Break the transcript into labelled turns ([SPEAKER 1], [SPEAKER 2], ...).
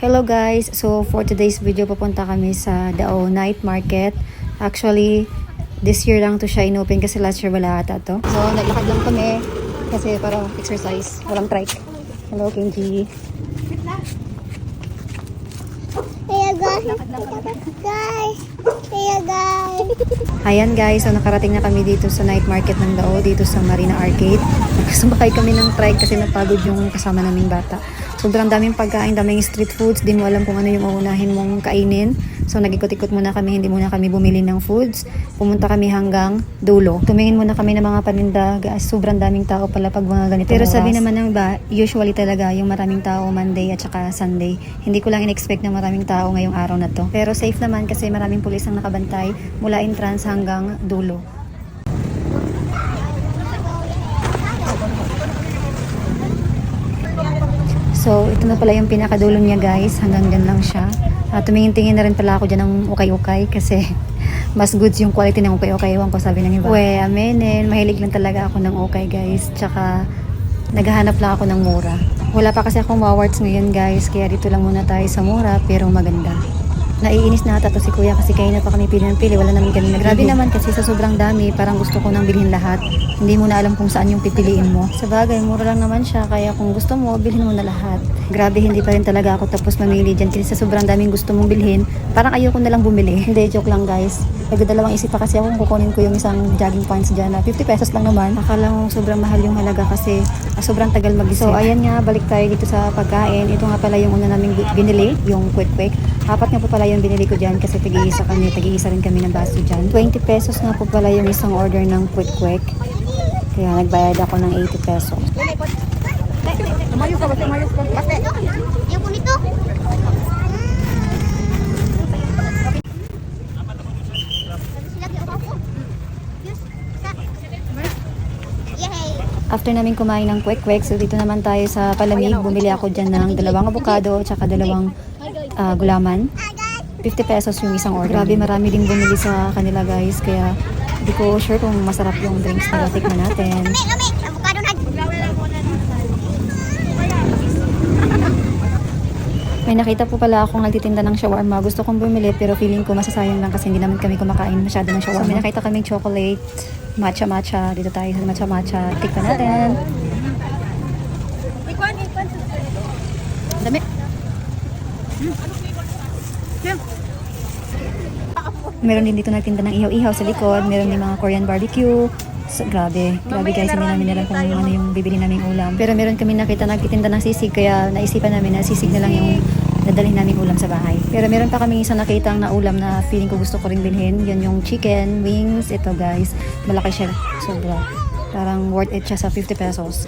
[SPEAKER 1] Hello guys! So for today's video, papunta kami sa Dao Night Market. Actually, this year lang to siya inopen kasi last year wala ata to. So naglakad lang kami kasi para exercise. Walang trike. Hello Kenji! Ayan guys, so nakarating na kami dito sa night market ng Dao, dito sa Marina Arcade. Sumakay kami ng trike kasi napagod yung kasama naming bata. Sobrang daming pagkain, daming street foods, di mo alam kung ano yung uunahin mong kainin. So nag-ikot-ikot muna kami, hindi muna kami bumili ng foods. Pumunta kami hanggang dulo. Tumingin muna kami ng mga paninda, sobrang daming tao pala pag mga ganito. Pero sabi naman ng iba, usually talaga yung maraming tao Monday at saka Sunday. Hindi ko lang in-expect na maraming tao ngayong araw na to. Pero safe naman kasi maraming pulis ang nakabantay mula entrance hanggang dulo. So, ito na pala yung pinakadulo niya guys. Hanggang dyan lang siya. Tumingin-tingin na rin pala ako dyan ng ukay-ukay kasi mas goods yung quality ng ukay-ukay. Ewan ko sabi ng iba. We, amenen. Mahilig lang talaga ako ng ukay guys. Tsaka, naghahanap lang ako ng mura. Wala pa kasi akong Wowards ngayon guys. Kaya dito lang muna tayo sa mura pero maganda. Naiinis na ata to si kuya kasi kayo na pa kami pili ng pili. Wala namin kami grabe naman kasi sa sobrang dami parang gusto ko nang bilhin lahat. Hindi mo na alam kung saan yung pipiliin mo. Sa bagay, mura lang naman siya kaya kung gusto mo, bilhin mo na lahat. Grabe, hindi pa rin talaga ako tapos mamili dyan kasi sa sobrang daming gusto mong bilhin, parang ayoko na lang bumili. Hindi, joke lang guys. Nagdadalawang isip pa kasi ako kung kukunin ko yung isang jogging pants dyan na 50 pesos lang naman. Akala mo sobrang mahal yung halaga kasi sobrang tagal mag-isip. So ayan nga, balik tayo dito sa pagkain. Ito nga pala yung una naming binili, yung quick-quick. Apat nga po pala yung binili ko dyan kasi tag-iisa rin kami ng baso dyan. 20 pesos nga po pala yung isang order ng quick-quick. Kaya nagbayad ako ng 80 pesos.
[SPEAKER 2] Tumayo ka. Basta. Yung punito.
[SPEAKER 1] After namin kumain ng quick-quick, so dito naman tayo sa palamig. Bumili ako dyan ng 2 avocado at saka 2 gulaman. 50 pesos yung isang order. Grabe, marami din bumili sa kanila guys. Kaya hindi ko sure kung masarap yung drinks na tikman natin.
[SPEAKER 2] Avocado na.
[SPEAKER 1] May nakita po pala akong nagtitinda ng shawarma. Gusto kong bumili pero feeling ko masasayang lang kasi hindi naman kami kumakain masyado ng shawarma. So may nakita kaming chocolate, matcha. Dito tayo sa matcha. Tikman natin. Dami. Meron din dito nagtinda ng ihaw-ihaw sa likod. Meron din mga Korean barbecue. So, grabe guys, hindi namin alam kung ano yung bibili namin ulam. Pero meron kami nakita nagtitinda ng sisig, kaya naisipan namin na sisig na lang yung dadalhin namin ulam sa bahay. Pero meron pa kami isang nakitang na ulam na feeling ko gusto ko rin bilhin. Yun yung chicken wings. Ito guys, malaki siya. Sobra. Parang worth it siya sa 50 pesos.